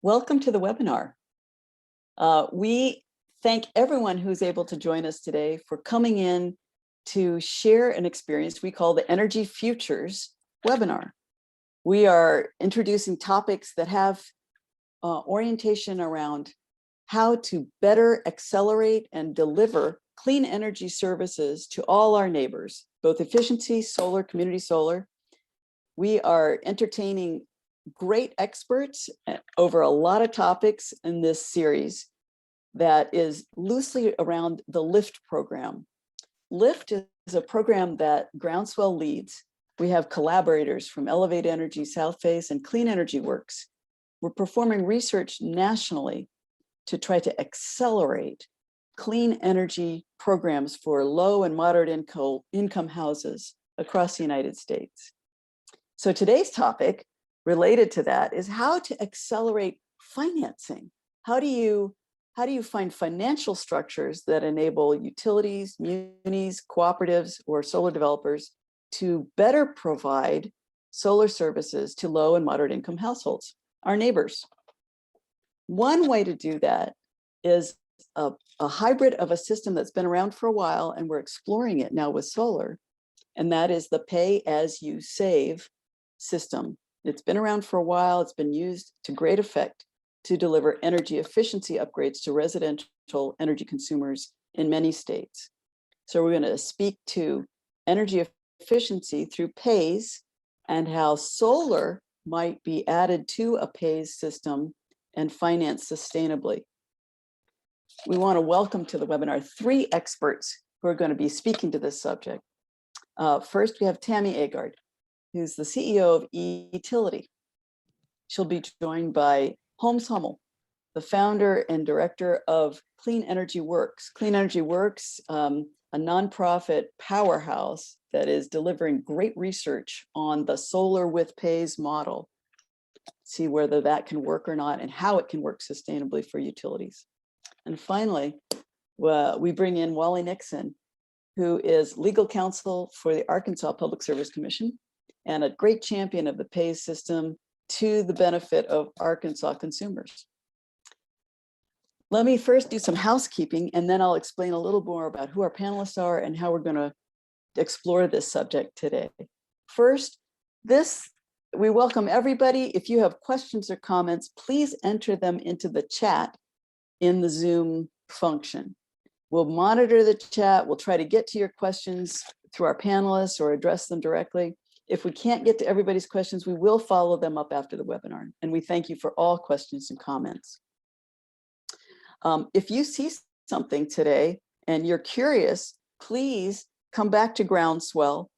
Welcome to the webinar. We thank everyone who's able to join us today for coming in to share an experience we call the Energy Futures webinar. We are introducing topics that have orientation around how to better accelerate and deliver clean energy services to all our neighbors, both efficiency, solar, community solar. We are entertaining great experts over a lot of topics in this series that is loosely around the LIFT program. LIFT is a program that Groundswell leads. We have collaborators from Elevate Energy, South Face, and Clean Energy Works. We're performing research nationally to try to accelerate clean energy programs for low and moderate income houses across the United States. So today's topic related to that is how to accelerate financing. How do you find financial structures that enable utilities, munis, cooperatives, or solar developers to better provide solar services to low and moderate income households, our neighbors? One way to do that is a hybrid of a system that's been around for a while, and we're exploring it now with solar, and that is the pay-as-you-save system. It's been around for a while. It's been used to great effect to deliver energy efficiency upgrades to residential energy consumers in many states. So we're going to speak to energy efficiency through pays and how solar might be added to a pays system and financed sustainably. We want to welcome to the webinar 3 experts who are going to be speaking to this subject. First, we have Tammy Aigard, who's the CEO of e-Utility. She'll be joined by Holmes Hummel, the founder and director of Clean Energy Works. Clean Energy Works, a nonprofit powerhouse that is delivering great research on the solar with pays model, see whether that can work or not and how it can work sustainably for utilities. And finally, we bring in Wally Nixon, who is legal counsel for the Arkansas Public Service Commission and a great champion of the pays system to the benefit of Arkansas consumers. Let me first do some housekeeping, and then I'll explain a little more about who our panelists are and how we're going to explore this subject today. First, we welcome everybody. If you have questions or comments, please enter them into the chat in the Zoom function. We'll monitor the chat. We'll try to get to your questions through our panelists or address them directly. If we can't get to everybody's questions, we will follow them up after the webinar. And we thank you for all questions and comments. If you see something today and you're curious, please come back to Groundswell,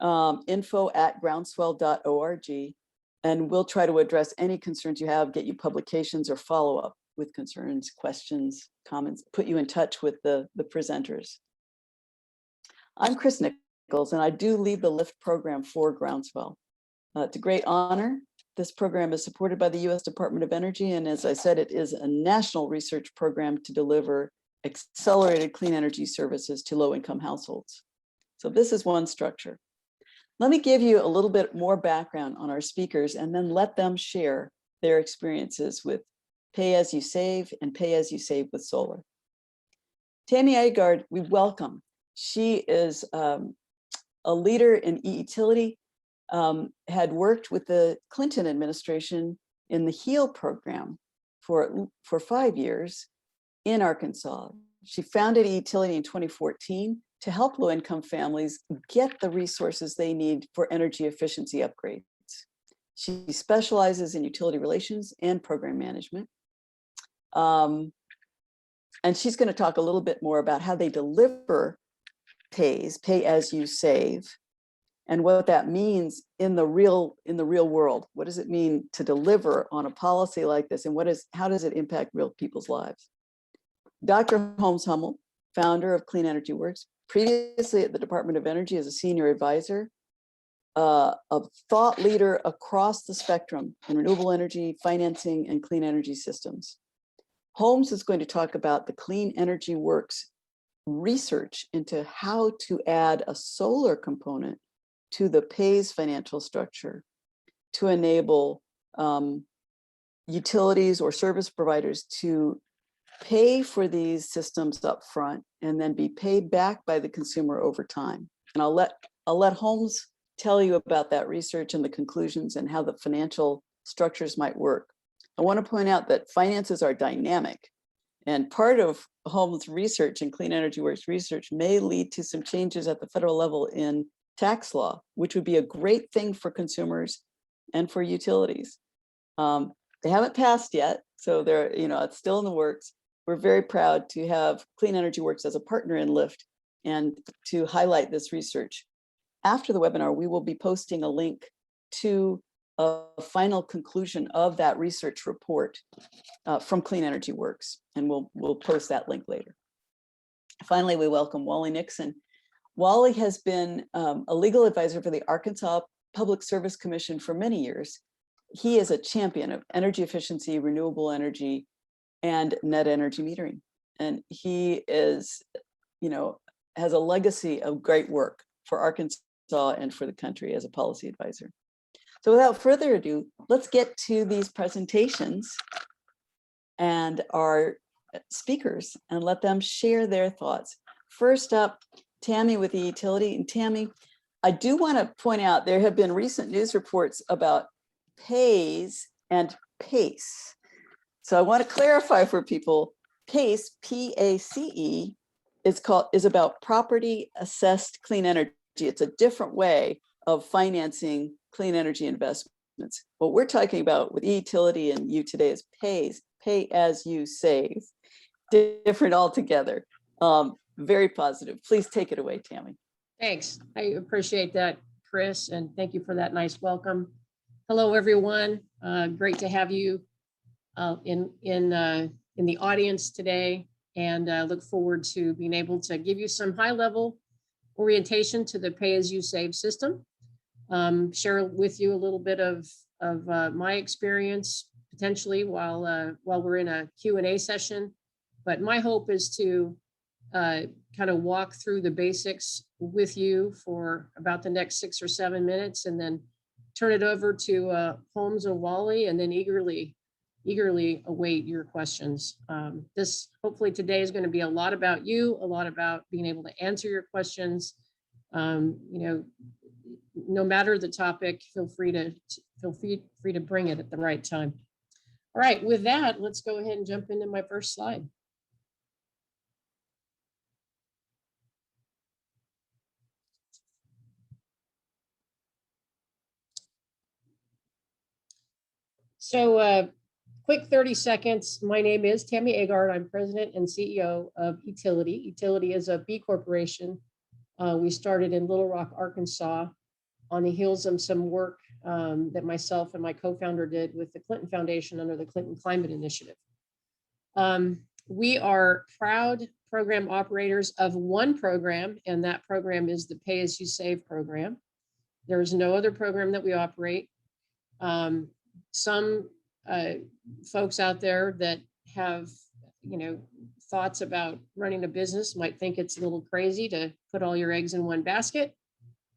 info@groundswell.org, and we'll try to address any concerns you have, get you publications or follow up with concerns, questions, comments, put you in touch with the presenters. I'm Chris Nichols, and I do lead the LIFT program for Groundswell. It's a great honor. This program is supported by the U.S. Department of Energy, and as I said, it is a national research program to deliver accelerated clean energy services to low-income households. So this is one structure. Let me give you a little bit more background on our speakers and then let them share their experiences with pay-as-you-save and pay-as-you-save with solar. Tammy Aigard, we welcome. She is a leader in e-Utility, had worked with the Clinton administration in the HEAL program for 5 years in Arkansas. She founded e-Utility in 2014 to help low-income families get the resources they need for energy efficiency upgrades. She specializes in utility relations and program management. And she's going to talk a little bit more about how they deliver pay-as-you-save, and what that means in the real world. What does it mean to deliver on a policy like this, and how does it impact real people's lives? Dr. Holmes Hummel, founder of Clean Energy Works, previously at the Department of Energy as a senior advisor, a thought leader across the spectrum in renewable energy, financing, and clean energy systems. Holmes is going to talk about the Clean Energy Works research into how to add a solar component to the pays financial structure to enable utilities or service providers to pay for these systems up front and then be paid back by the consumer over time. And I'll let Holmes tell you about that research and the conclusions and how the financial structures might work. I want to point out that finances are dynamic, and part of Holmes' research and Clean Energy Works research may lead to some changes at the federal level in tax law, which would be a great thing for consumers and for utilities. They haven't passed yet, so they're, it's still in the works. We're very proud to have Clean Energy Works as a partner in LIFT and to highlight this research. After the webinar, we will be posting a link to a final conclusion of that research report from Clean Energy Works, and we'll post that link later. Finally, we welcome Wally Nixon. Wally has been a legal advisor for the Arkansas Public Service Commission for many years. He is a champion of energy efficiency, renewable energy, and net energy metering. And he is, has a legacy of great work for Arkansas and for the country as a policy advisor. So without further ado, let's get to these presentations and our speakers and let them share their thoughts. First up, Tammy with the utility. And Tammy, I do want to point out there have been recent news reports about PAYS and PACE. So I want to clarify for people, PACE, P-A-C-E, is about property assessed clean energy. It's a different way of financing clean energy investments. What we're talking about with e-utility and you today is PAYS, pay as you save, different altogether. Very positive. Please take it away, Tammy. Thanks. I appreciate that, Chris, and thank you for that nice welcome. Hello, everyone. Great to have you in the audience today, and look forward to being able to give you some high-level orientation to the pay-as-you-save system. Share with you a little bit of my experience potentially while we're in a Q&A session. But my hope is to kind of walk through the basics with you for about the next 6 or 7 minutes, and then turn it over to Holmes and Wally, and then eagerly await your questions. This hopefully today is going to be a lot about you, a lot about being able to answer your questions. No matter the topic, feel free to bring it at the right time. All right, with that, let's go ahead and jump into my first slide. So quick 30 seconds. My name is Tammy Aigard. I'm president and CEO of Utility. Utility is a B corporation. We started in Little Rock, Arkansas on the heels of some work that myself and my co-founder did with the Clinton Foundation under the Clinton Climate Initiative. We are proud program operators of one program, and that program is the Pay As You Save program. There is no other program that we operate. Some folks out there that have, thoughts about running a business might think it's a little crazy to put all your eggs in one basket.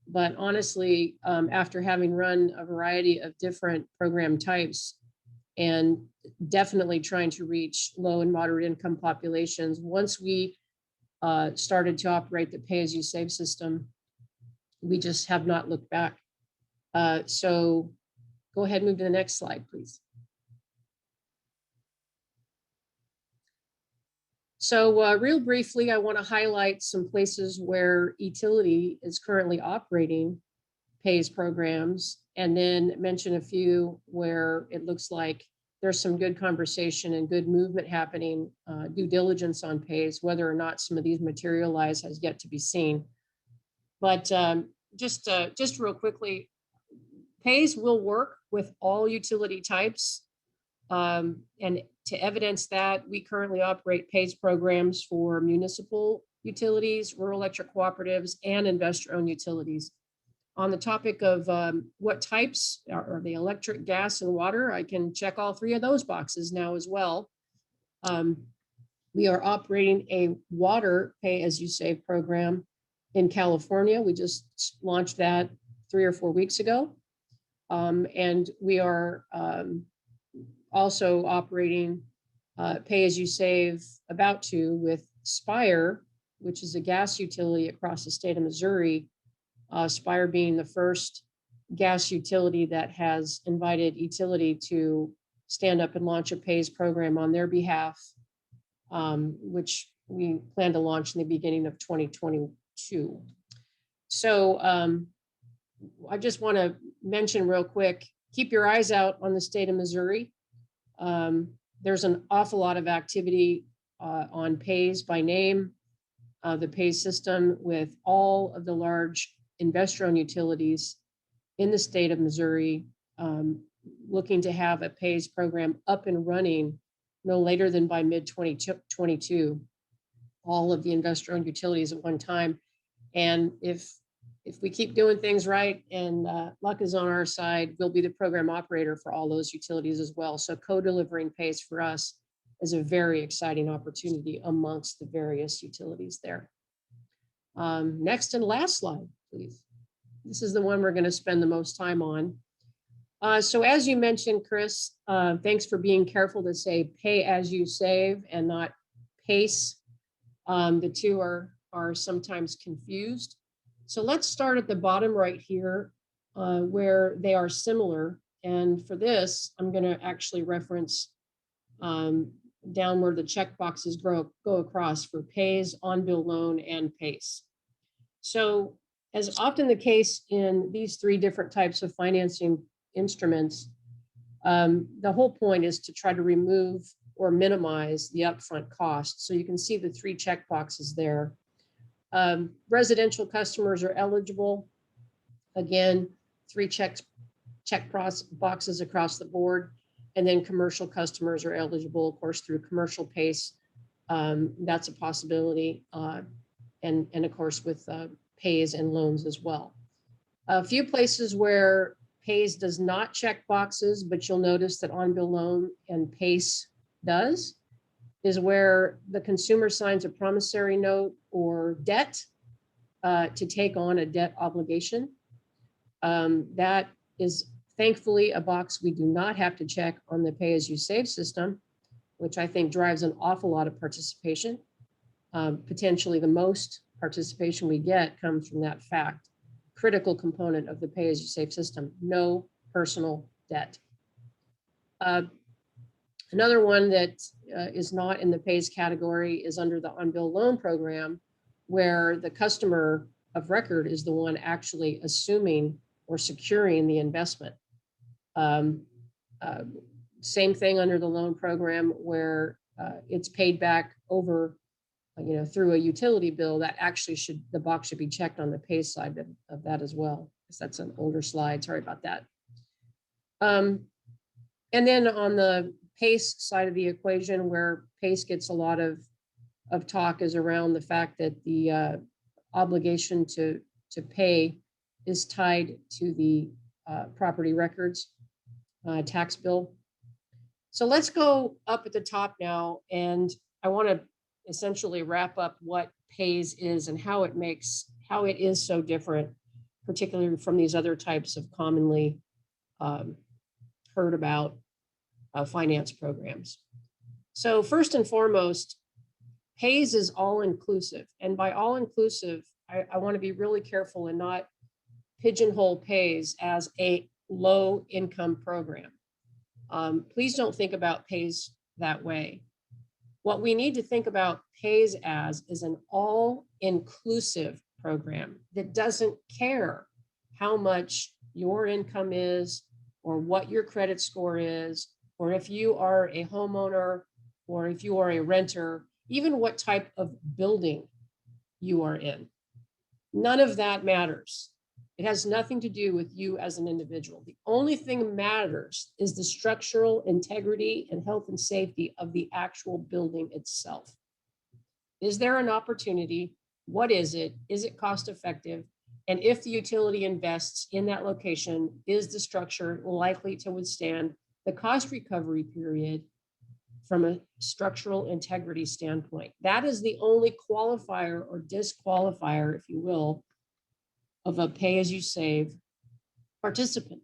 But honestly, after having run a variety of different program types and definitely trying to reach low and moderate income populations, once we started to operate the pay-as-you-save system, we just have not looked back. So go ahead and move to the next slide, please. So real briefly, I want to highlight some places where Utility is currently operating PAYS programs, and then mention a few where it looks like there's some good conversation and good movement happening, due diligence on PAYS. Whether or not some of these materialize has yet to be seen. But just real quickly, PAYS will work with all utility types. And to evidence that, we currently operate PAYS programs for municipal utilities, rural electric cooperatives, and investor-owned utilities. On the topic of what types are the electric, gas, and water, I can check all three of those boxes now as well. We are operating a water pay-as-you-save program in California. We just launched that 3 or 4 weeks ago. And we are also operating pay-as-you-save about to with Spire, which is a gas utility across the state of Missouri. Spire being the first gas utility that has invited utility to stand up and launch a pays program on their behalf, which we plan to launch in the beginning of 2022. So I just want to mention real quick, keep your eyes out on the state of Missouri. There's an awful lot of activity on pays by name, the pays system with all of the large investor-owned utilities in the state of Missouri, looking to have a pays program up and running no later than by mid-2022, all of the investor-owned utilities at one time. And if we keep doing things right and luck is on our side, we'll be the program operator for all those utilities as well. So co-delivering pays for us is a very exciting opportunity amongst the various utilities there. Next and last slide, please. This is the one we're going to spend the most time on. So as you mentioned, Chris, thanks for being careful to say pay as you save and not pace. The two are sometimes confused. So let's start at the bottom right here, where they are similar. And for this, I'm going to actually reference down where the check boxes go across for pays, on-bill loan, and PACE. So as often the case in these three different types of financing instruments, the whole point is to try to remove or minimize the upfront cost. So you can see the three check boxes there. Residential customers are eligible. Again, three check boxes across the board. And then commercial customers are eligible, of course, through commercial PACE. That's a possibility. And of course, with pays and loans as well. A few places where pays does not check boxes, but you'll notice that on-bill loan and PACE does, is where the consumer signs a promissory note or debt to take on a debt obligation. That is thankfully a box we do not have to check on the pay-as-you-save system, which I think drives an awful lot of participation. Potentially the most participation we get comes from that fact. Critical component of the pay-as-you-save system, no personal debt. Another one that is not in the pays category is under the on-bill loan program, where the customer of record is the one actually assuming or securing the investment. Same thing under the loan program where it's paid back over, through a utility bill. That actually the box should be checked on the pay side of that as well, because that's an older slide. Sorry about that. And then on the PACE side of the equation, where PACE gets a lot of talk, is around the fact that the obligation to pay is tied to the property records tax bill. So let's go up at the top now, and I want to essentially wrap up what PAYS is and how it is so different, particularly from these other types of commonly heard about finance programs. So first and foremost, PAYS is all inclusive, and by all inclusive, I want to be really careful and not pigeonhole PAYS as a low income program. Please don't think about PAYS that way. What we need to think about PAYS as is an all-inclusive program that doesn't care how much your income is, or what your credit score is, or if you are a homeowner, or if you are a renter, even what type of building you are in. None of that matters. It has nothing to do with you as an individual. The only thing that matters is the structural integrity and health and safety of the actual building itself. Is there an opportunity? What is it? Is it cost effective? And if the utility invests in that location, is the structure likely to withstand the cost recovery period from a structural integrity standpoint? That is the only qualifier or disqualifier, if you will, of a pay-as-you-save participant.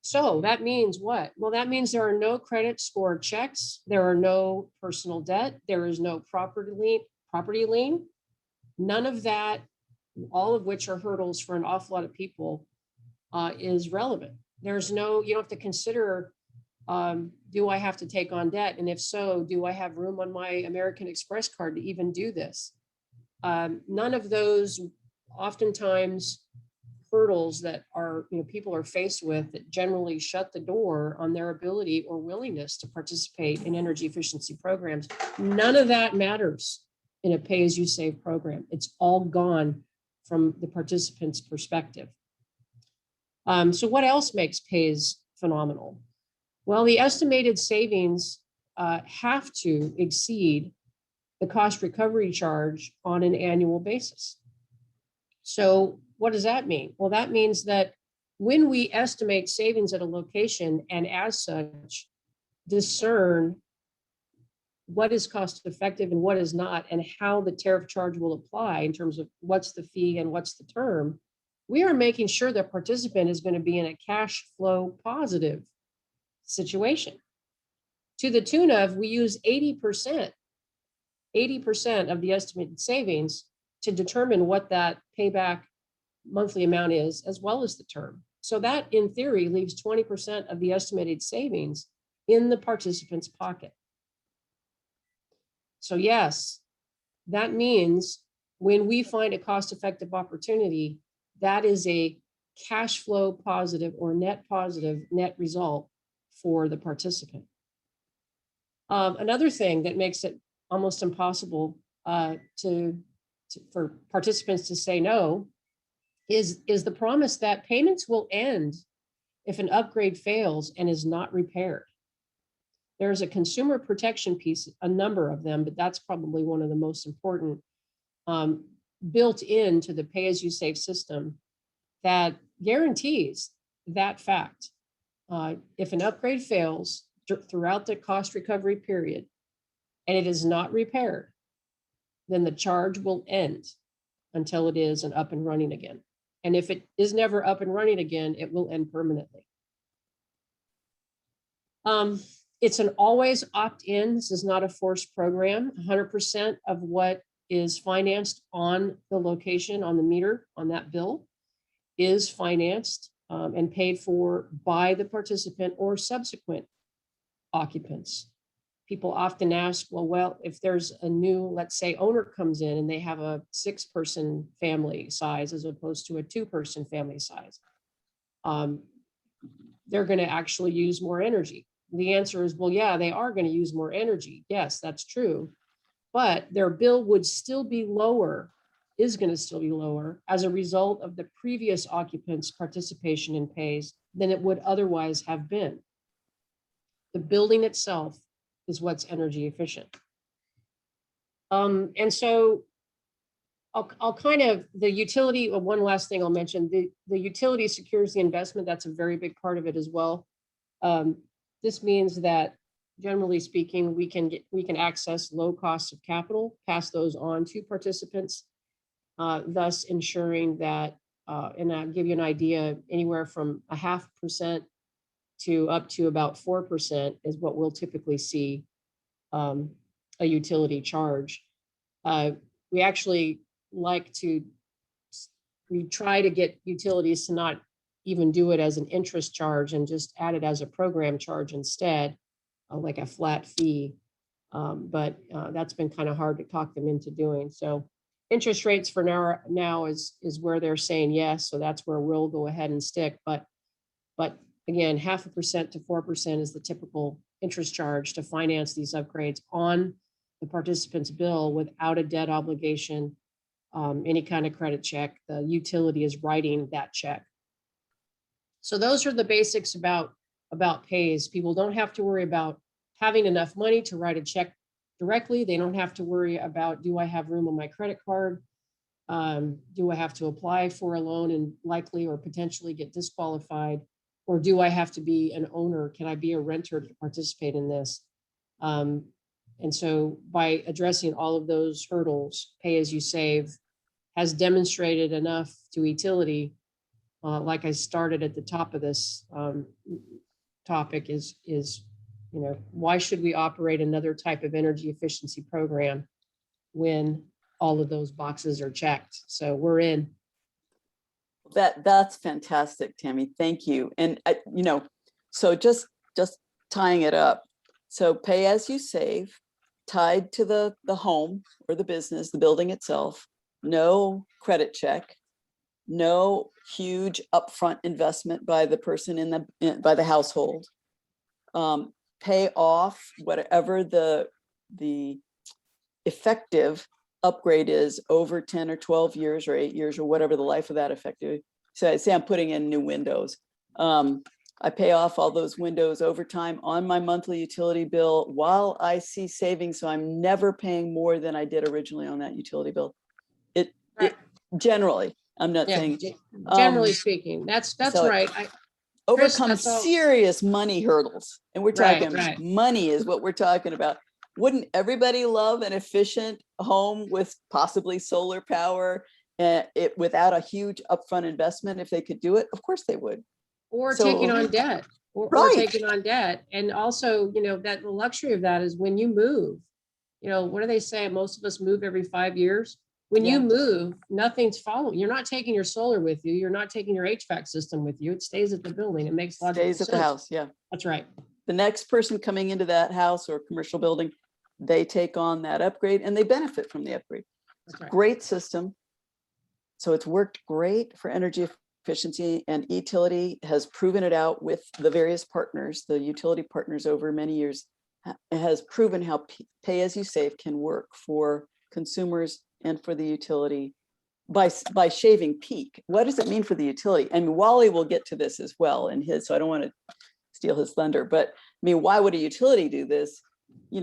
So that means what? Well, that means there are no credit score checks. There are no personal debt. There is no property lien. None of that, all of which are hurdles for an awful lot of people, is relevant. There's no, you don't have to consider, do I have to take on debt? And if so, do I have room on my American Express card to even do this? None of those oftentimes hurdles that are, people are faced with that generally shut the door on their ability or willingness to participate in energy efficiency programs. None of that matters in a pay-as-you-save program. It's all gone from the participant's perspective. So what else makes pays phenomenal? Well, the estimated savings have to exceed the cost recovery charge on an annual basis. So what does that mean? Well, that means that when we estimate savings at a location and as such discern what is cost effective and what is not, and how the tariff charge will apply in terms of what's the fee and what's the term, we are making sure the participant is going to be in a cash flow positive situation to the tune of, we use 80% of the estimated savings to determine what that payback monthly amount is, as well as the term. So that in theory leaves 20% of the estimated savings in the participant's pocket. So yes, that means when we find a cost-effective opportunity, that is a cash flow positive or net positive net result for the participant. Another thing that makes it almost impossible for participants to say no is the promise that payments will end if an upgrade fails and is not repaired. There's a consumer protection piece, a number of them, but that's probably one of the most important, built into the pay-as-you-save system that guarantees that fact. If an upgrade fails throughout the cost recovery period and it is not repaired, then the charge will end until it is up and running again. And if it is never up and running again, it will end permanently. It's an always opt-in. This is not a forced program. 100% of what is financed on the location, on the meter, on that bill, is financed and paid for by the participant or subsequent occupants. People often ask, well, if there's a new, let's say, owner comes in and they have a 6-person family size as opposed to a 2-person family size, they're going to actually use more energy. The answer is, well, yeah, they are going to use more energy. Yes, that's true. But their bill would still be lower, is going to still be lower as a result of the previous occupant's participation in pays than it would otherwise have been. The building itself is what's energy efficient. And so I'll kind of, the utility, one last thing I'll mention, the utility secures the investment. That's a very big part of it as well. This means that generally speaking, we can access low costs of capital, pass those on to participants, thus ensuring that, and I'll give you an idea, anywhere from 0.5% to up to about 4% is what we'll typically see a utility charge. We actually we try to get utilities to not even do it as an interest charge and just add it as a program charge instead, like a flat fee. But that's been kind of hard to talk them into doing. So interest rates for now is where they're saying yes. So that's where we'll go ahead and stick. But again, 0.5% to 4% is the typical interest charge to finance these upgrades on the participant's bill without a debt obligation, any kind of credit check. The utility is writing that check. So those are the basics about pays. People don't have to worry about having enough money to write a check directly. They don't have to worry about, do I have room on my credit card? Do I have to apply for a loan and likely or potentially get disqualified? Or do I have to be an owner? Can I be a renter to participate in this? And so by addressing all of those hurdles, Pay As You Save has demonstrated enough to utility like I started at the top of this topic is, why should we operate another type of energy efficiency program when all of those boxes are checked? So we're in. That's fantastic, Tammy. Thank you. And so just tying it up. So pay as you save, tied to the home or the business, the building itself. No credit check, no huge upfront investment by the person by the household. Pay off whatever the effective upgrade is over 10 or 12 years or 8 years or whatever the life of that effective. So say I'm putting in new windows. I pay off all those windows over time on my monthly utility bill while I see savings. So I'm never paying more than I did originally on that utility bill. It generally, I'm not saying. Generally speaking, that's so right. Overcome serious money hurdles. And we're talking money is what we're talking about. Wouldn't everybody love an efficient home with possibly solar power without a huge upfront investment if they could do it? Of course they would. Or taking on debt. Or taking on debt. And also, that the luxury of that is when you move, what do they say? Most of us move every 5 years. When you move, nothing's following. You're not taking your solar with you. You're not taking your HVAC system with you. It stays at the building. It makes logical sense. Stays at the house, yeah. That's right. The next person coming into that house or commercial building, they take on that upgrade and they benefit from the upgrade. That's right. Great system. So it's worked great for energy efficiency, and utility has proven it out with the various partners, the utility partners over many years. It has proven how pay as you save can work for consumers and for the utility by shaving peak. What does it mean for the utility? And Wally will get to this as well in his, so I don't want to steal his thunder, but I mean, why would a utility do this?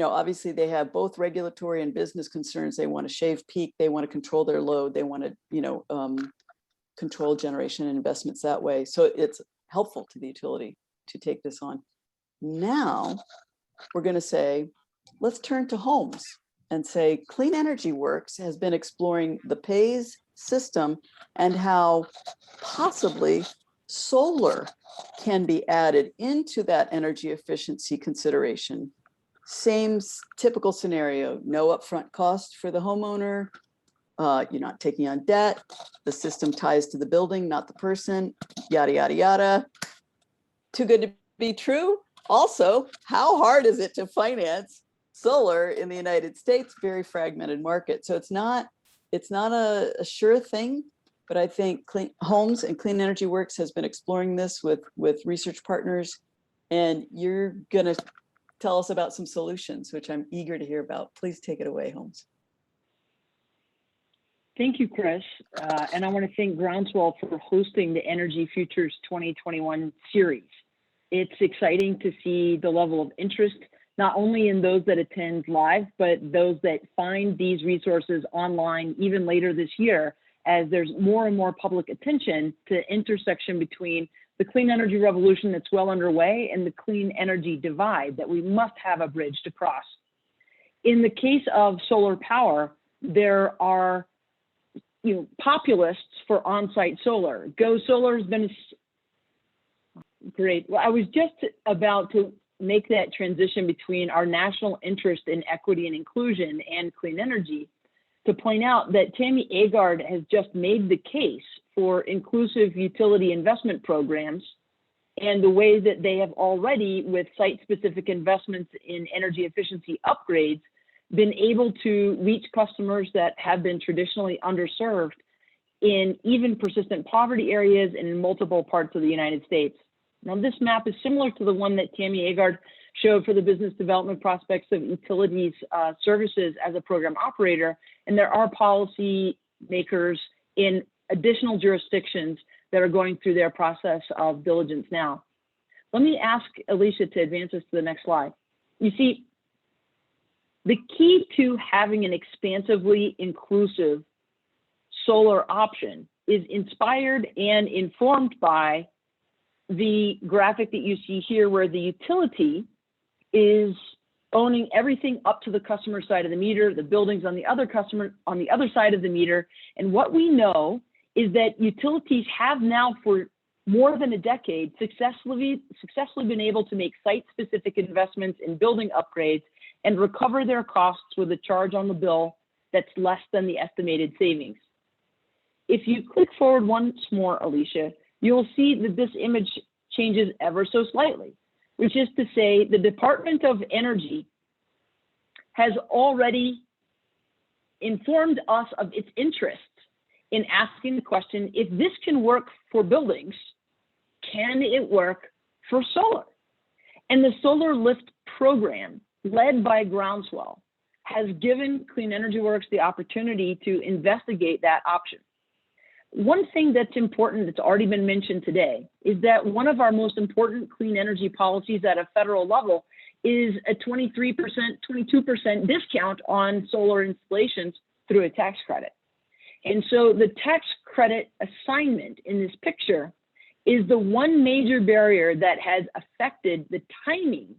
Obviously they have both regulatory and business concerns. They want to shave peak. They want to control their load. They want to, control generation and investments that way. So it's helpful to the utility to take this on. Now we're going to say, let's turn to homes and say Clean Energy Works has been exploring the PAYS system and how possibly solar can be added into that energy efficiency consideration. Same typical scenario, no upfront cost for the homeowner. You're not taking on debt. The system ties to the building, not the person, yada, yada, yada. Too good to be true. Also, how hard is it to finance solar in the United States? Very fragmented market. So it's not a sure thing, but I think Homes and Clean Energy Works has been exploring this with research partners, and you're gonna tell us about some solutions, which I'm eager to hear about. Please take it away, Holmes. Thank you, Chris. And I want to thank Groundswell for hosting the Energy Futures 2021 series. It's exciting to see the level of interest, not only in those that attend live, but those that find these resources online even later this year, as there's more and more public attention to the intersection between the clean energy revolution that's well underway and the clean energy divide that we must have a bridge to cross. In the case of solar power, there are populists for on-site solar. Go Solar has been great. Well, I was just about to make that transition between our national interest in equity and inclusion and clean energy to point out that Tammy Aigard has just made the case for inclusive utility investment programs and the way that they have already, with site-specific investments in energy efficiency upgrades, been able to reach customers that have been traditionally underserved in even persistent poverty areas and in multiple parts of the United States. Now, this map is similar to the one that Tammy Aigard showed for the business development prospects of utilities services as a program operator, and there are policy makers in additional jurisdictions that are going through their process of diligence now. Let me ask Alicia to advance us to the next slide. You see, the key to having an expansively inclusive solar option is inspired and informed by the graphic that you see here, where the utility is owning everything up to the customer side of the meter, the buildings on the other side of the meter. And what we know is that utilities have now for more than a decade successfully been able to make site-specific investments in building upgrades and recover their costs with a charge on the bill that's less than the estimated savings. If you click forward once more, Alicia, you'll see that this image changes ever so slightly, which is to say the Department of Energy has already informed us of its interest in asking the question, if this can work for buildings, can it work for solar? And the Solar Lift program, led by Groundswell, has given Clean Energy Works the opportunity to investigate that option. One thing that's important that's already been mentioned today is that one of our most important clean energy policies at a federal level is a 23%, 22% discount on solar installations through a tax credit. And so the tax credit assignment in this picture is the one major barrier that has affected the timing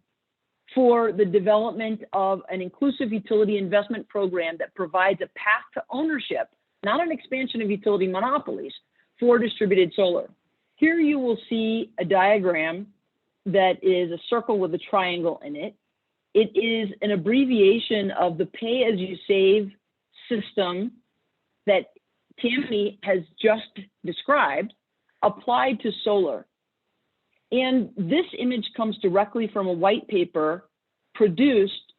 for the development of an inclusive utility investment program that provides a path to ownership, not an expansion of utility monopolies, for distributed solar. Here you will see a diagram that is a circle with a triangle in it. It is an abbreviation of the pay-as-you-save system that Tammy has just described, applied to solar. And this image comes directly from a white paper produced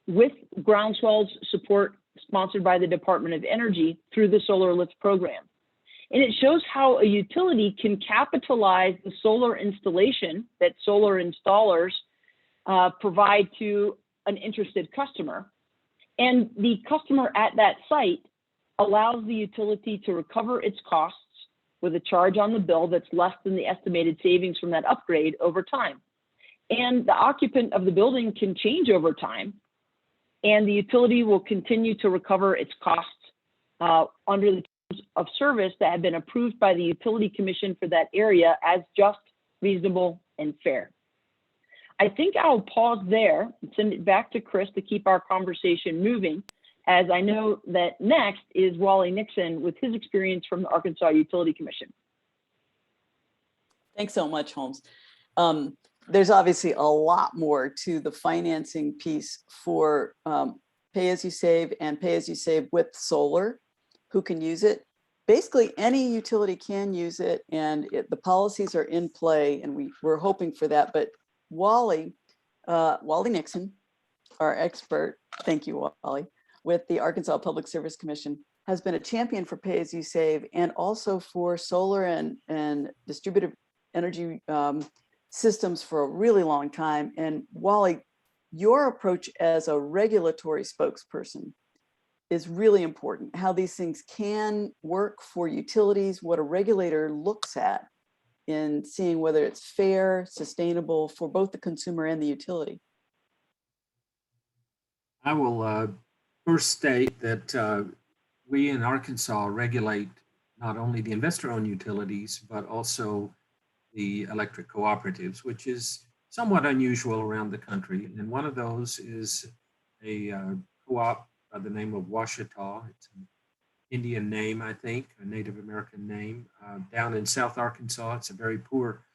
with Groundswell's support, sponsored by the Department of Energy through the Solar Lift program. And it shows how a utility can capitalize the solar installation that solar installers provide to an interested customer. And the customer at that site allows the utility to recover its costs with a charge on the bill that's less than the estimated savings from that upgrade over time. And the occupant of the building can change over time, and the utility will continue to recover its costs under the terms of service that have been approved by the Utility Commission for that area as just, reasonable, and fair. I think I'll pause there and send it back to Chris to keep our conversation moving, as I know that next is Wally Nixon with his experience from the Arkansas Utility Commission. Thanks so much, Holmes. There's obviously a lot more to the financing piece for pay-as-you-save and pay-as-you-save with solar. Who can use it? Basically, any utility can use it, and the policies are in play, and we're hoping for that. But Wally Nixon, our expert, thank you, Wally, with the Arkansas Public Service Commission, has been a champion for pay-as-you-save and also for solar and distributed energy systems for a really long time. And Wally, your approach as a regulatory spokesperson is really important. How these things can work for utilities, what a regulator looks at in seeing whether it's fair, sustainable for both the consumer and the utility. I will first state that we in Arkansas regulate not only the investor-owned utilities, but also the electric cooperatives, which is somewhat unusual around the country. And one of those is a co-op by the name of Washita. It's an Indian name, I think, a Native American name, down in South Arkansas. It's a very poor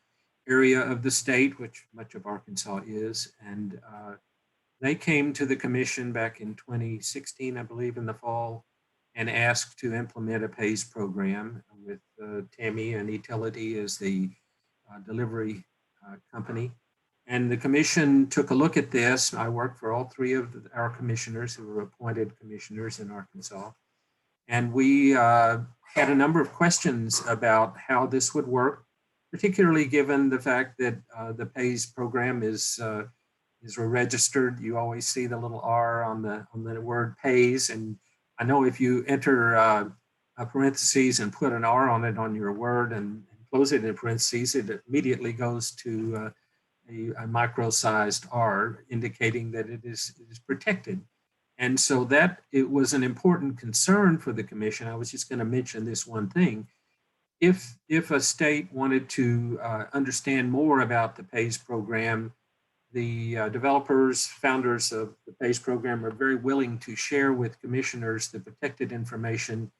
area of the state, which much of Arkansas is. And they came to the commission back in 2016, I believe, in the fall, and asked to implement a PAYS program with Tammy and Utility as the delivery company. And the commission took a look at this. I worked for all three of our commissioners who were appointed commissioners in Arkansas. And we had a number of questions about how this would work, particularly given the fact that the PAYS program is registered. You always see the little R on the word PAYS. And I know if you enter a parentheses and put an R on it on your word and close it in parentheses, it immediately goes to a micro-sized R, indicating that it is protected. And so that it was an important concern for the commission. I was just going to mention this one thing. If a state wanted to understand more about the PAYS program, the developers, founders of the PAYS program are very willing to share with commissioners the protected information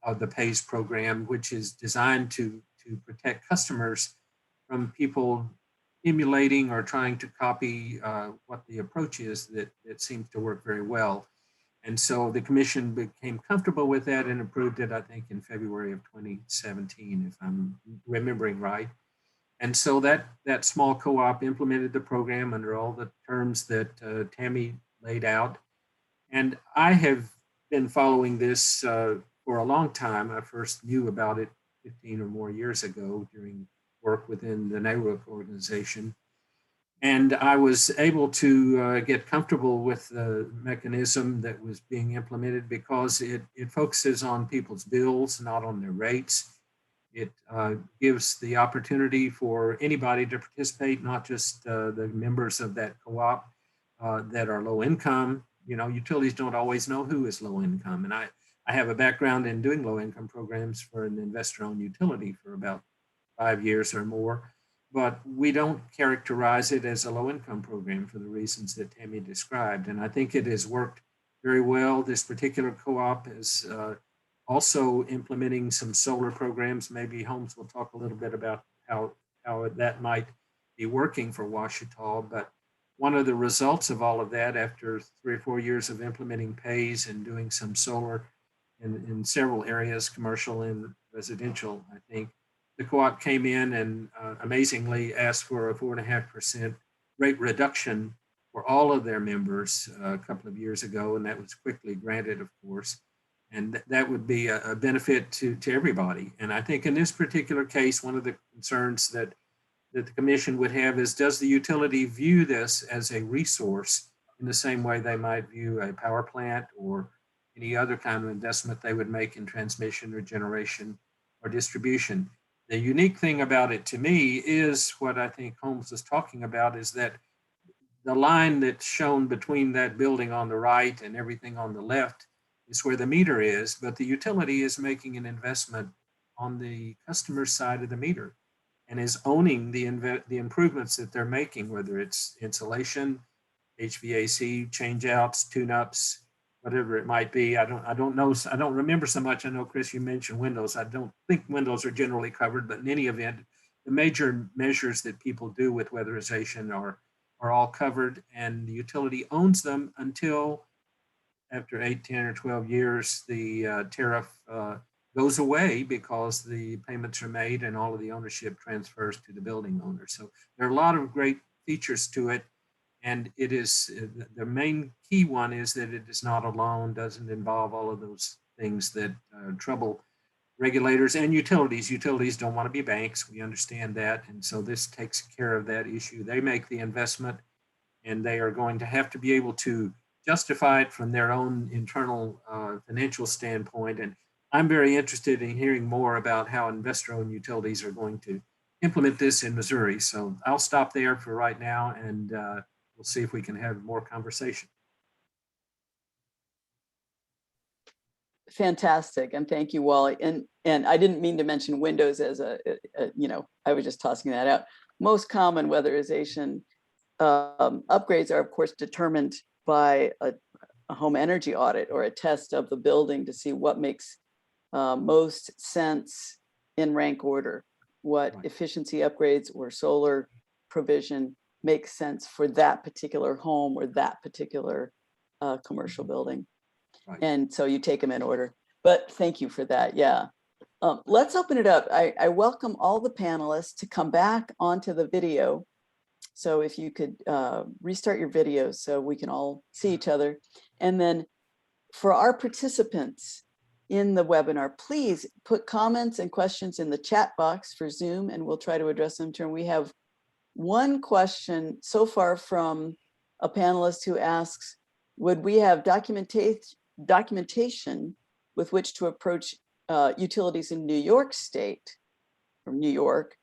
of the PAYS program, which is designed to protect customers from people emulating or trying to copy what the approach is that seems to work very well. And so the commission became comfortable with that and approved it, I think, in February of 2017, if I'm remembering right. And so that small co-op implemented the program under all the terms that Tammy laid out. And I have been following this for a long time. I first knew about it 15 or more years ago during work within the NARUC organization. And I was able to get comfortable with the mechanism that was being implemented because it focuses on people's bills, not on their rates. It gives the opportunity for anybody to participate, not just the members of that co-op that are low income. You know, utilities don't always know who is low income. And I have a background in doing low income programs for an investor-owned utility for about 5 years or more. But we don't characterize it as a low-income program for the reasons that Tammy described. And I think it has worked very well. This particular co-op is also implementing some solar programs. Maybe Holmes will talk a little bit about how that might be working for Ouachita. But one of the results of all of that, after 3 or 4 years of implementing PAYS and doing some solar in several areas, commercial and residential, I think, the co-op came in and amazingly asked for a 4.5% rate reduction for all of their members a couple of years ago, and that was quickly granted, of course. And that would be a benefit to everybody. And I think in this particular case, one of the concerns that the commission would have is, does the utility view this as a resource in the same way they might view a power plant or any other kind of investment they would make in transmission or generation or distribution? The unique thing about it to me is what I think Holmes is talking about, is that the line that's shown between that building on the right and everything on the left is where the meter is, but the utility is making an investment on the customer side of the meter and is owning the improvements that they're making, whether it's insulation, HVAC changeouts, tune-ups, whatever it might be. I don't know. I don't remember so much. I know, Chris, you mentioned windows. I don't think windows are generally covered, but in any event, the major measures that people do with weatherization are all covered, and the utility owns them until after 8, 10, or 12 years, the tariff goes away because the payments are made and all of the ownership transfers to the building owner. So there are a lot of great features to it. And it is, the main key one is that it is not a loan, doesn't involve all of those things that trouble regulators and utilities. Utilities don't want to be banks. We understand that. And so this takes care of that issue. They make the investment and they are going to have to be able to justify it from their own internal financial standpoint. And I'm very interested in hearing more about how investor-owned utilities are going to implement this in Missouri. So I'll stop there for right now, and we'll see if we can have more conversation. Fantastic, and thank you, Wally. And I didn't mean to mention windows as a I was just tossing that out. Most common weatherization upgrades are, of course, determined by a home energy audit or a test of the building to see what makes most sense in rank order, what efficiency upgrades or solar provision makes sense for that particular home or that particular commercial building. And so you take them in order. But thank you for that. Yeah. Let's open it up. I welcome all the panelists to come back onto the video. So if you could restart your videos so we can all see each other. And then for our participants in the webinar, please put comments and questions in the chat box for Zoom, and we'll try to address them in turn. We have one question so far from a panelist who asks, would we have documentation with which to approach utilities in New York State, from New York,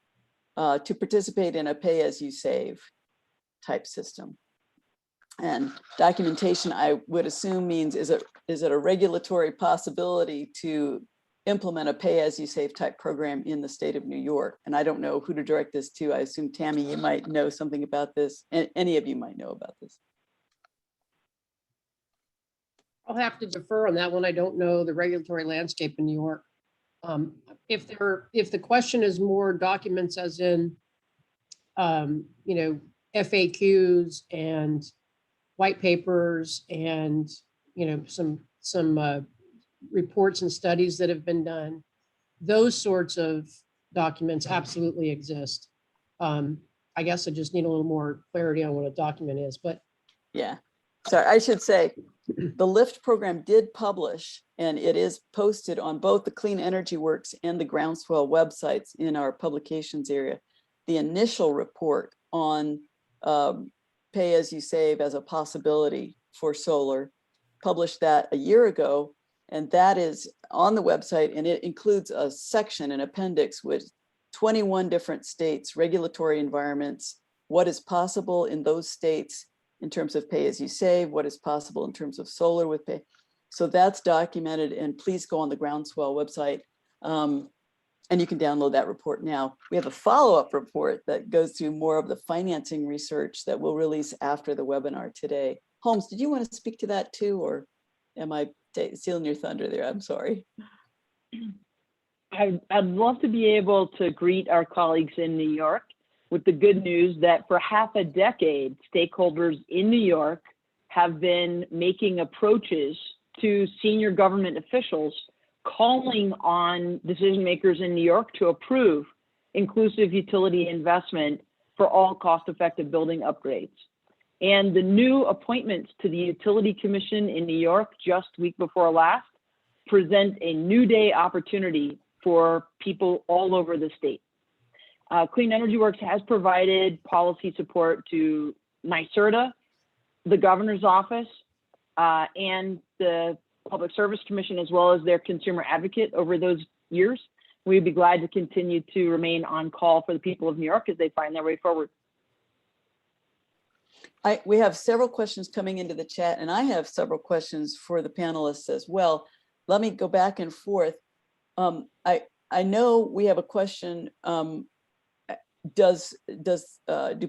to participate in a pay-as-you-save type system? And documentation, I would assume, means is it a regulatory possibility to implement a pay-as-you-save type program in the state of New York? And I don't know who to direct this to. I assume, Tammy, you might know something about this, and any of you might know about this. I'll have to defer on that one. I don't know the regulatory landscape in New York. If the question is more documents as in, you know, FAQs and white papers and, you know, some reports and studies that have been done, those sorts of documents absolutely exist. I guess I just need a little more clarity on what a document is, but Yeah. Sorry, I should say the LIFT program did publish, and it is posted on both the Clean Energy Works and the Groundswell websites in our publications area, the initial report on pay as you save as a possibility for solar, published that a year ago, and that is on the website, and it includes a section, an appendix with 21 different states, regulatory environments, what is possible in those states in terms of pay as you save, what is possible in terms of solar with pay. So that's documented, and please go on the Groundswell website. And you can download that report now. We have a follow-up report that goes through more of the financing research that we'll release after the webinar today. Holmes, did you want to speak to that too, or am I stealing your thunder there? I'm sorry. I'd love to be able to greet our colleagues in New York with the good news that for half a decade, stakeholders in New York have been making approaches to senior government officials, calling on decision makers in New York to approve inclusive utility investment for all cost-effective building upgrades. And the new appointments to the Utility Commission in New York just week before last present a new day opportunity for people all over the state. Clean Energy Works has provided policy support to NYSERDA, the governor's office, and the Public Service Commission, as well as their consumer advocate over those years. We'd be glad to continue to remain on call for the people of New York as they find their way forward. We have several questions coming into the chat, and I have several questions for the panelists as well. Let me go back and forth. I know we have a question. Do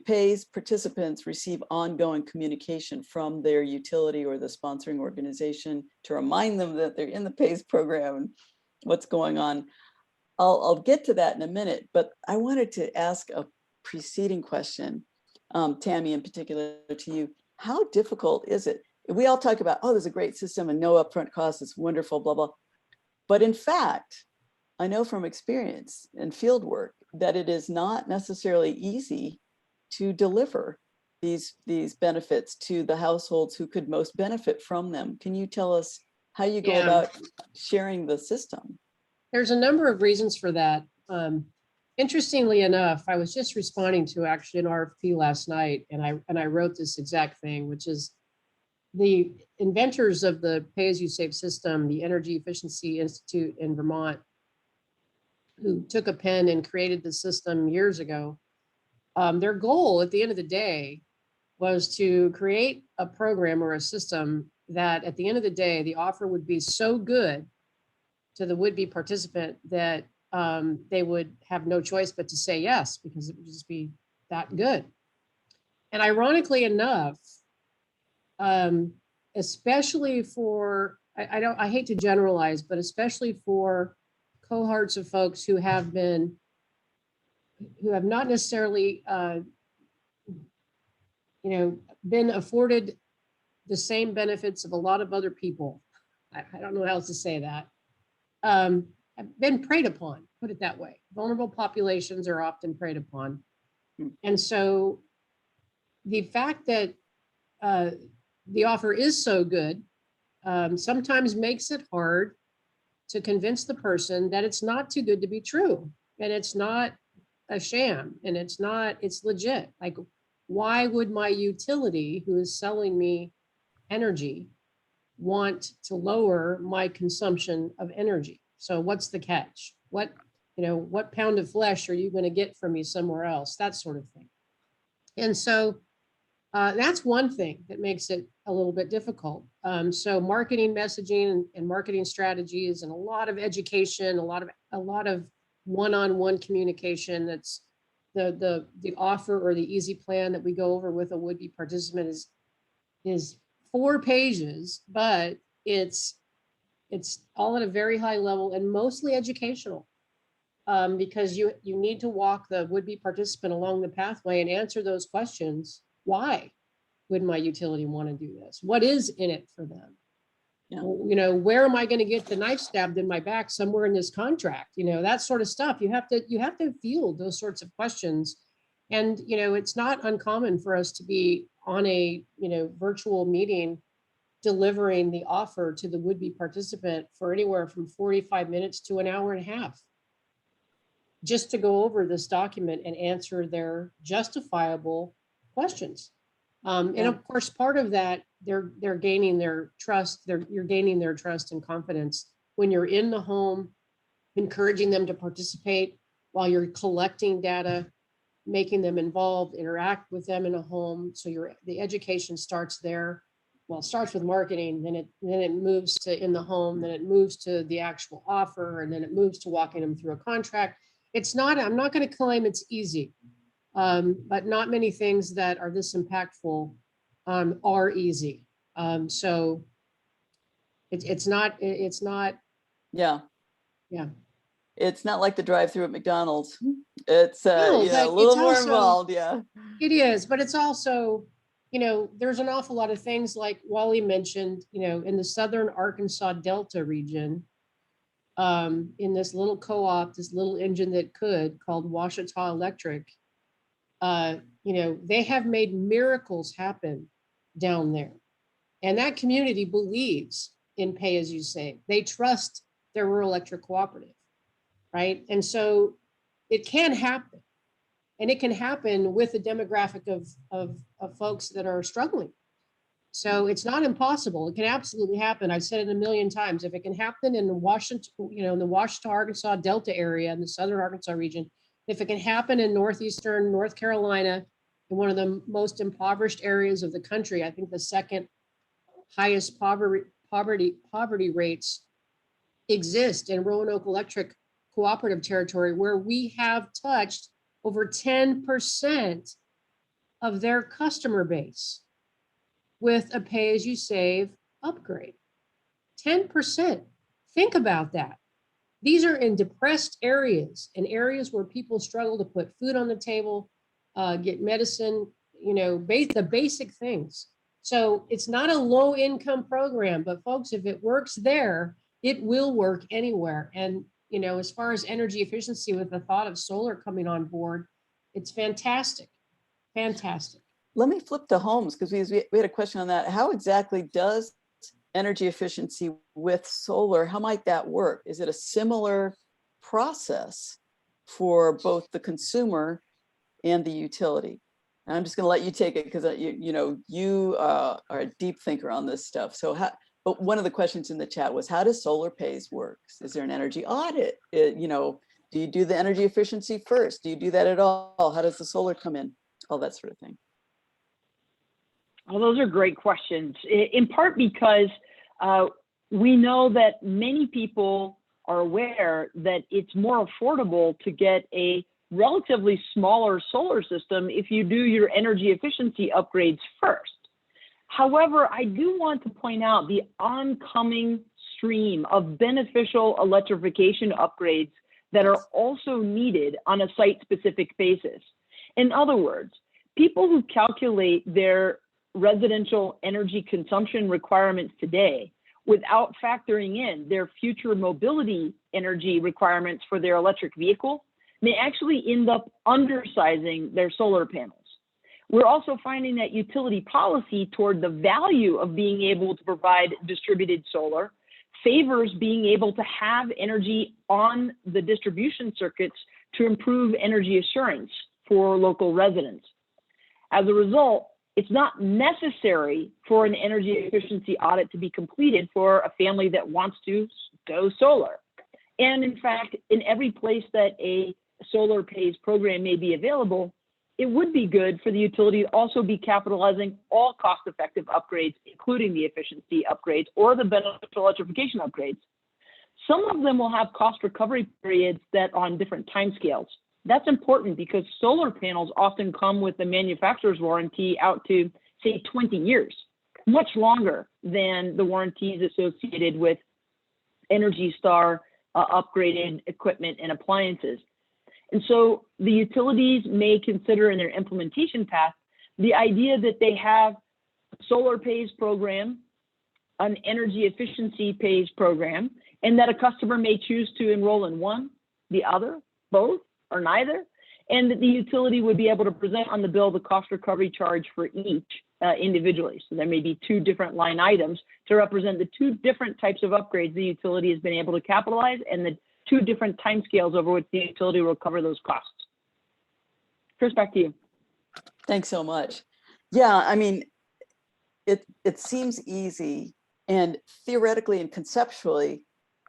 PAYS participants receive ongoing communication from their utility or the sponsoring organization to remind them that they're in the PAYS program and what's going on? I'll get to that in a minute, but I wanted to ask a preceding question, Tammy, in particular to you. How difficult is it? We all talk about, oh, there's a great system and no upfront costs, it's wonderful, blah, blah. But in fact, I know from experience and field work that it is not necessarily easy to deliver these benefits to the households who could most benefit from them. Can you tell us how you go about sharing the system? there's a number of reasons for that. Interestingly enough, I was just responding to actually an RFP last night, and I wrote this exact thing, which is the inventors of the pay-as-you-save system, the Energy Efficiency Institute in Vermont, who took a pen and created the system years ago. Their goal at the end of the day was to create a program or a system that at the end of the day, the offer would be so good to the would-be participant that they would have no choice but to say yes, because it would just be that good. And ironically enough, especially for, I hate to generalize, but especially for cohorts of folks who have not necessarily, been afforded the same benefits of a lot of other people. I don't know how else to say that. Have been preyed upon, put it that way. Vulnerable populations are often preyed upon. And so the fact that the offer is so good sometimes makes it hard to convince the person that it's not too good to be true, and it's not a sham, and it's legit. Like, why would my utility, who is selling me energy, want to lower my consumption of energy? So what's the catch? What pound of flesh are you going to get from me somewhere else? That sort of thing. And so that's one thing that makes it a little bit difficult. So marketing messaging and marketing strategies and a lot of education, a lot of one-on-one communication. That's the offer or the easy plan that we go over with a would-be participant is 4 pages, but it's all at a very high level and mostly educational. Because you need to walk the would-be participant along the pathway and answer those questions. Why would my utility want to do this? What is in it for them? Yeah. You know, where am I going to get the knife stabbed in my back somewhere in this contract? You know, that sort of stuff. You have to field those sorts of questions. And, you know, it's not uncommon for us to be on a, you know, virtual meeting delivering the offer to the would-be participant for anywhere from 45 minutes to an hour and a half, just to go over this document and answer their justifiable questions. And of course, part of that, they're gaining their trust. You're gaining their trust and confidence when you're in the home, encouraging them to participate while you're collecting data, making them involved, interact with them in a home. So the education starts there. Well, it starts with marketing, then it moves to in the home, then it moves to the actual offer, and then it moves to walking them through a contract. I'm not going to claim it's easy, but not many things that are this impactful are easy. So it's not. Yeah. Yeah. It's not like the drive-through at McDonald's. It's No, you know, a but little it's more also- involved. Yeah. It is, but it's also, you know, there's an awful lot of things like Wally mentioned, you know, in the southern Arkansas Delta region, in this little co-op, this little engine that could called Washita Electric, you know, they have made miracles happen down there. And that community believes in pay as you save. They trust their rural electric cooperative, right? And so it can happen. And it can happen with a demographic of folks that are struggling. So it's not impossible. It can absolutely happen. I've said it a million times. If it can happen in the Washington, you know, in the Washita, Arkansas Delta area, in the southern Arkansas region, if it can happen in northeastern North Carolina, in one of the most impoverished areas of the country, I think the second highest poverty rates exist in Roanoke Electric cooperative territory, where we have touched over 10% of their customer base with a pay-as-you-save upgrade. 10%. Think about that. These are in depressed areas, in areas where people struggle to put food on the table, get medicine, you know, the basic things. So it's not a low-income program, but folks, if it works there, it will work anywhere. And, you know, as far as energy efficiency with the thought of solar coming on board, it's fantastic. Fantastic. Let me flip to homes, because we had a question on that. How exactly does energy efficiency with solar, how might that work? Is it a similar process for both the consumer and the utility? And I'm just going to let you take it, because you are a deep thinker on this stuff. So but one of the questions in the chat was, how does solar pays work? Is there an energy audit? Do you do the energy efficiency first? Do you do that at all? How does the solar come in? All that sort of thing. Well, those are great questions, in part because we know that many people are aware that it's more affordable to get a relatively smaller solar system if you do your energy efficiency upgrades first. However, I do want to point out the oncoming stream of beneficial electrification upgrades that are also needed on a site-specific basis. In other words, people who calculate their residential energy consumption requirements today without factoring in their future mobility energy requirements for their electric vehicle may actually end up undersizing their solar panels. We're also finding that utility policy toward the value of being able to provide distributed solar favors being able to have energy on the distribution circuits to improve energy assurance for local residents. As a result, it's not necessary for an energy efficiency audit to be completed for a family that wants to go solar. And in fact, in every place that a solar pays program may be available, it would be good for the utility to also be capitalizing all cost-effective upgrades, including the efficiency upgrades or the beneficial electrification upgrades. Some of them will have cost recovery periods that are on different timescales. That's important because solar panels often come with the manufacturer's warranty out to, say, 20 years. much longer than the warranties associated with Energy Star upgraded equipment and appliances. And so the utilities may consider in their implementation path the idea that they have a solar pays program, an energy efficiency pays program, and that a customer may choose to enroll in one, the other, both, or neither, and that the utility would be able to present on the bill the cost recovery charge for each individually. So there may be two different line items to represent the two different types of upgrades the utility has been able to capitalize and the two different timescales over which the utility will cover those costs. Chris, back to you. Thanks so much. Yeah, I mean, it seems easy, and theoretically and conceptually,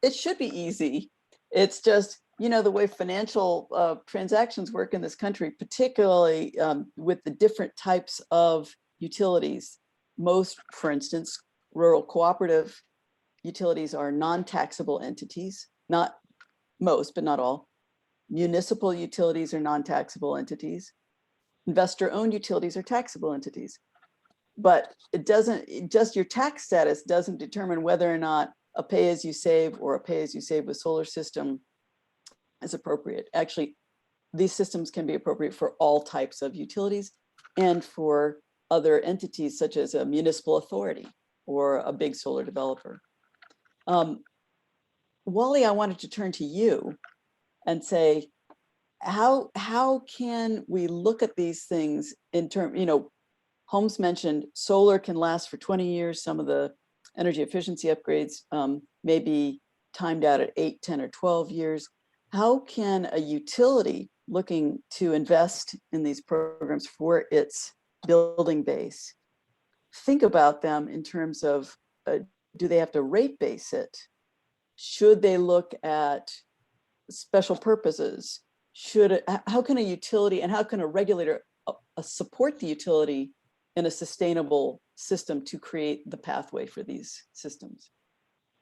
it should be easy. It's just, you know, the way financial transactions work in this country, particularly with the different types of utilities. Most, for instance, rural cooperative utilities are non-taxable entities, not most, but not all. Municipal utilities are non-taxable entities. Investor-owned utilities are taxable entities. But it doesn't, just your tax status doesn't determine whether or not a pay-as-you-save or a pay-as-you-save with solar system is appropriate. Actually, these systems can be appropriate for all types of utilities and for other entities such as a municipal authority or a big solar developer. Wally, I wanted to turn to you and say, how can we look at these things in terms, you know, Holmes mentioned solar can last for 20 years. Some of the energy efficiency upgrades may be timed out at 8, 10, or 12 years. How can a utility looking to invest in these programs for its building base think about them in terms of, do they have to rate base it? Should they look at special purposes? How can a utility and how can a regulator support the utility in a sustainable system to create the pathway for these systems?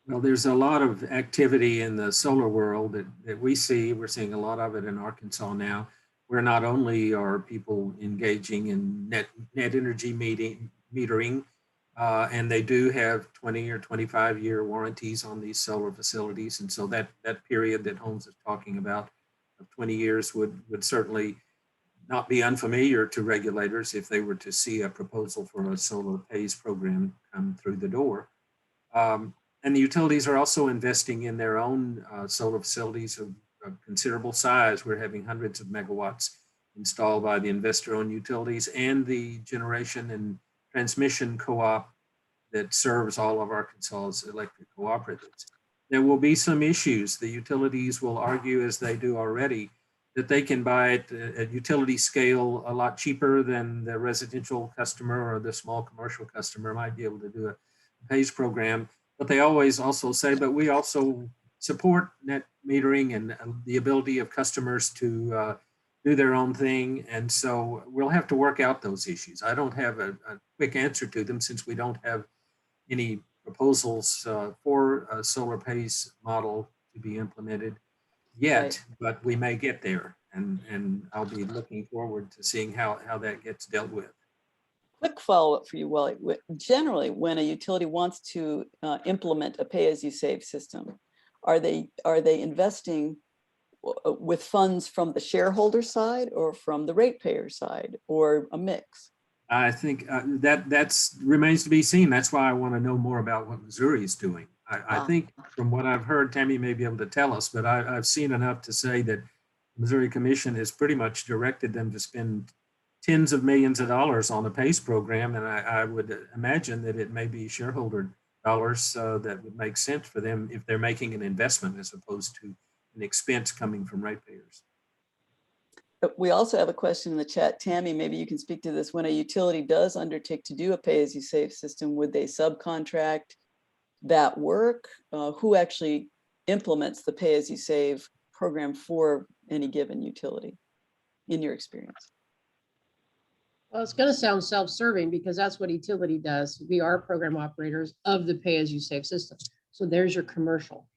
Well, there's a lot of activity in the solar world that we see. We're seeing a lot of it in Arkansas now, where not only are people engaging in net energy metering, and they do have 20 or 25-year warranties on these solar facilities. And so that period that Holmes is talking about of 20 years would certainly not be unfamiliar to regulators if they were to see a proposal for a solar pays program come through the door. And the utilities are also investing in their own solar facilities of considerable size. We're having hundreds of megawatts installed by the investor-owned utilities and the generation and transmission co-op that serves all of Arkansas's electric cooperatives. There will be some issues. The utilities will argue, as they do already, that they can buy it at utility scale a lot cheaper than the residential customer or the small commercial customer might be able to do a pays program. But they always also say, but we also support net metering and the ability of customers to do their own thing. And so we'll have to work out those issues. I don't have a quick answer to them since we don't have any proposals for a solar pays model to be implemented yet, Right. But we may get there. And I'll be looking forward to seeing how that gets dealt with. Quick follow-up for you, Wally. Generally, when a utility wants to implement a pay-as-you-save system, are they investing with funds from the shareholder side or from the ratepayer side or a mix? I think that remains to be seen. That's why I want to know more about what Missouri is doing. I think from what I've heard, Tammy may be able to tell us, but I've seen enough to say that Missouri Commission has pretty much directed them to spend tens of millions of dollars on a PACE program. And I would imagine that it may be shareholder dollars that would make sense for them if they're making an investment as opposed to an expense coming from ratepayers. We also have a question in the chat. Tammy, maybe you can speak to this. When a utility does undertake to do a pay-as-you-save system, would they subcontract that work? Who actually implements the pay-as-you-save program for any given utility, in your experience? Well, it's going to sound self-serving because that's what utility does. We are program operators of the pay-as-you-save system. So there's your commercial.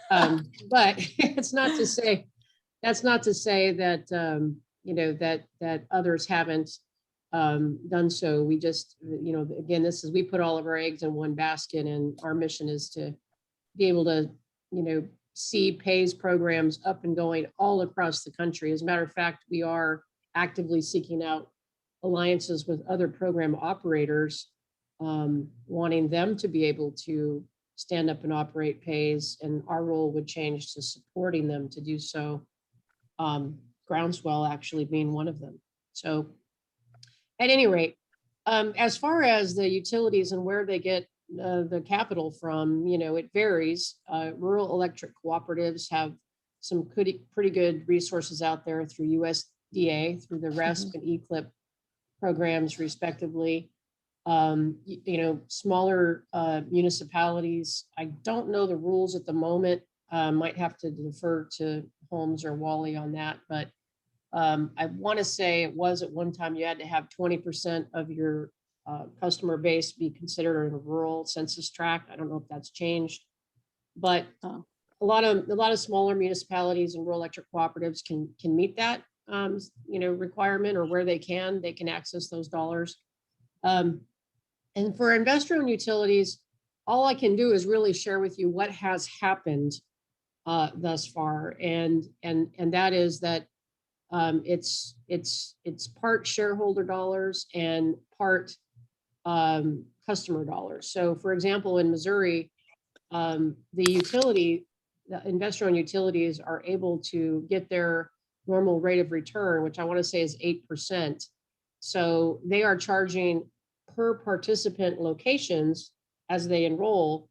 But it's not to say, that's not to say that, you know, that others haven't done so. We just, again, we put all of our eggs in one basket, and our mission is to be able to, see PAYS programs up and going all across the country. As a matter of fact, we are actively seeking out alliances with other program operators, wanting them to be able to stand up and operate PAYS, and our role would change to supporting them to do so. Groundswell actually being one of them. So at any rate, as far as the utilities and where they get the capital from, it varies. Rural electric cooperatives have some pretty good resources out there through USDA, through the RESP and ECLIP programs, respectively. Smaller municipalities, I don't know the rules at the moment. Might have to defer to Holmes or Wally on that, but I want to say it was at one time you had to have 20% of your customer base be considered in a rural census tract. I don't know if that's changed, but a lot of smaller municipalities and rural electric cooperatives can meet that requirement, or where they can access those dollars. And for investor-owned utilities, all I can do is really share with you what has happened thus far, and that is that it's part shareholder dollars and part customer dollars. So, for example, in Missouri, the investor-owned utilities are able to get their normal rate of return, which I want to say is 8%. So they are charging per participant locations as they enroll.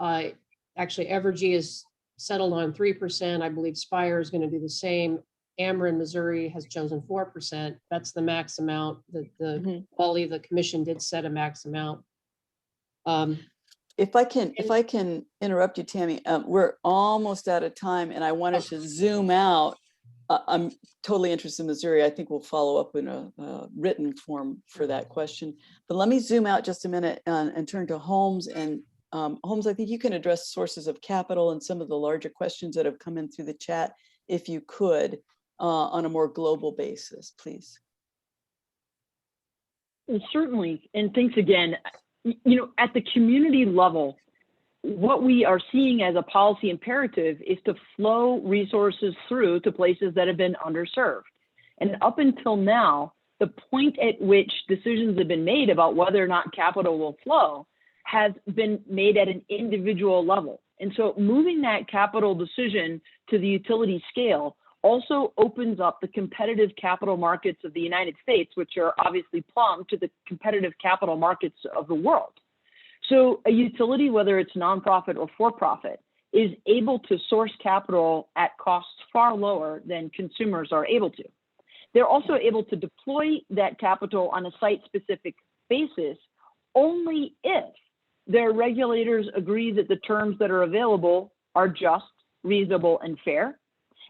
Actually, Evergy is settled on 3%. I believe Spire is going to do the same. Ameren, Missouri has chosen 4%. That's the max amount. The quality, the commission did set a max amount. If I can interrupt you, Tammy, we're almost out of time, and I wanted to zoom out. I'm totally interested in Missouri. I think we'll follow up in a written form for that question. But let me zoom out just a minute and turn to Holmes. And Holmes, I think you can address sources of capital and some of the larger questions that have come in through the chat, if you could, on a more global basis, please. Well, certainly. And thanks again. At the community level, what we are seeing as a policy imperative is to flow resources through to places that have been underserved. And up until now, the point at which decisions have been made about whether or not capital will flow has been made at an individual level. And so moving that capital decision to the utility scale also opens up the competitive capital markets of the United States, which are obviously plumbed to the competitive capital markets of the world. So a utility, whether it's nonprofit or for-profit, is able to source capital at costs far lower than consumers are able to. They're also able to deploy that capital on a site-specific basis only if their regulators agree that the terms that are available are just, reasonable, and fair.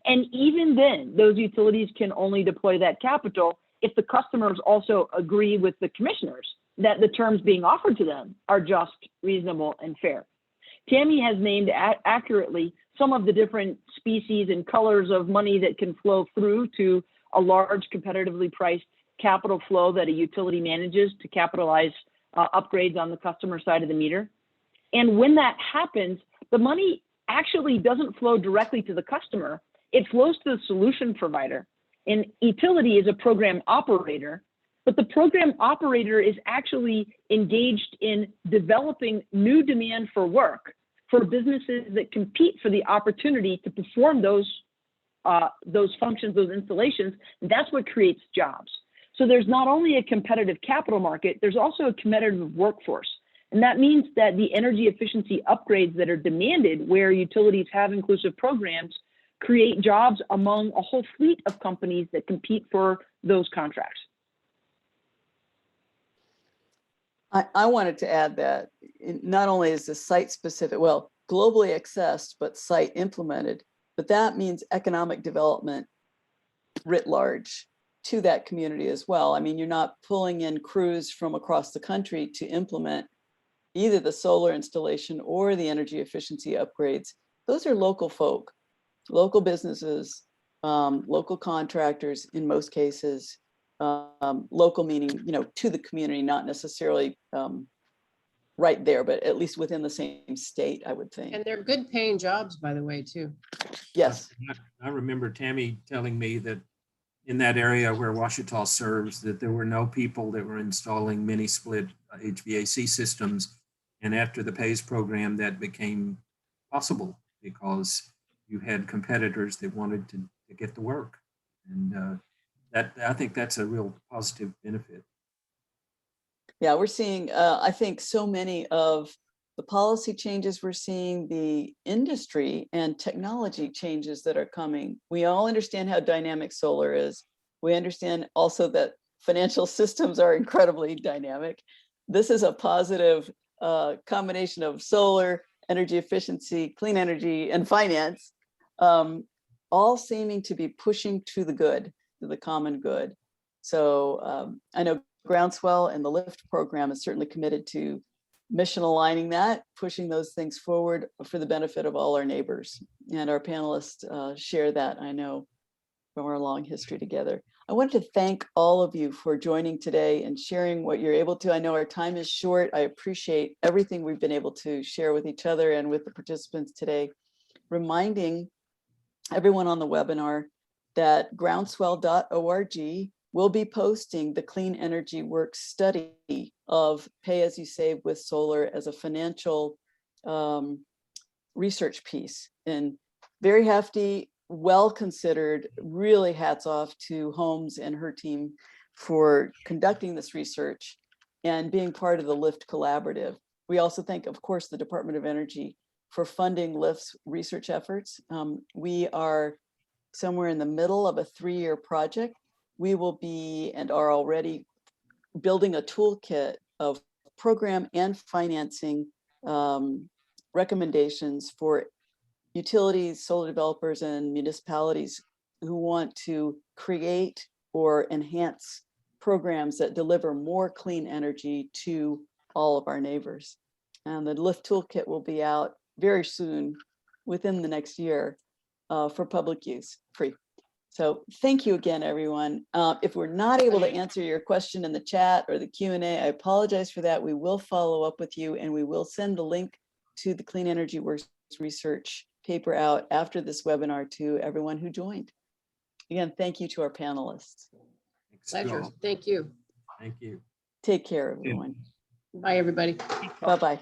And even then, those utilities can only deploy that capital if the customers also agree with the commissioners that the terms being offered to them are just, reasonable, and fair. Tammy has named accurately some of the different species and colors of money that can flow through to a large competitively priced capital flow that a utility manages to capitalize upgrades on the customer side of the meter. And when that happens, the money actually doesn't flow directly to the customer. It flows to the solution provider. And utility is a program operator, but the program operator is actually engaged in developing new demand for work for businesses that compete for the opportunity to perform those functions, those installations. That's what creates jobs. So there's not only a competitive capital market, there's also a competitive workforce. And that means that the energy efficiency upgrades that are demanded where utilities have inclusive programs create jobs among a whole fleet of companies that compete for those contracts. I wanted to add that not only is the site specific, well, globally accessed, but site implemented, but that means economic development writ large to that community as well. I mean, you're not pulling in crews from across the country to implement either the solar installation or the energy efficiency upgrades. Those are local folk, local businesses, local contractors in most cases, local meaning, to the community, not necessarily right there, but at least within the same state, I would think. And they're good paying jobs, by the way, too. Yes. I remember Tammy telling me that in that area where Ouachita serves, that there were no people that were installing mini split HVAC systems. And after the PAYS program, that became possible because you had competitors that wanted to get the work. And I think that's a real positive benefit. Yeah, we're seeing, I think, so many of the policy changes we're seeing, the industry and technology changes that are coming. We all understand how dynamic solar is. We understand also that financial systems are incredibly dynamic. This is a positive combination of solar, energy efficiency, clean energy, and finance, all seeming to be pushing to the good, to the common good. So I know Groundswell and the LIFT program is certainly committed to mission aligning that, pushing those things forward for the benefit of all our neighbors. And our panelists share that, I know, from our long history together. I wanted to thank all of you for joining today and sharing what you're able to. I know our time is short. I appreciate everything we've been able to share with each other and with the participants today, reminding everyone on the webinar that groundswell.org will be posting the Clean Energy Works study of Pay As You Save with Solar as a financial research piece. And very hefty, well considered, really hats off to Holmes and her team for conducting this research and being part of the LIFT collaborative. We also thank, of course, the Department of Energy for funding LIFT's research efforts. We are somewhere in the middle of a 3-year project. We will be and are already building a toolkit of program and financing recommendations for utilities, solar developers, and municipalities who want to create or enhance programs that deliver more clean energy to all of our neighbors. And the LIFT toolkit will be out very soon, within the next year, for public use, free. So thank you again, everyone. If we're not able to answer your question in the chat or the Q&A, I apologize for that. We will follow up with you and we will send the link to the Clean Energy Works research paper out after this webinar to everyone who joined. Again, thank you to our panelists. Pleasure. Thank you. Thank you. Take care, everyone. Bye, everybody. Bye-bye.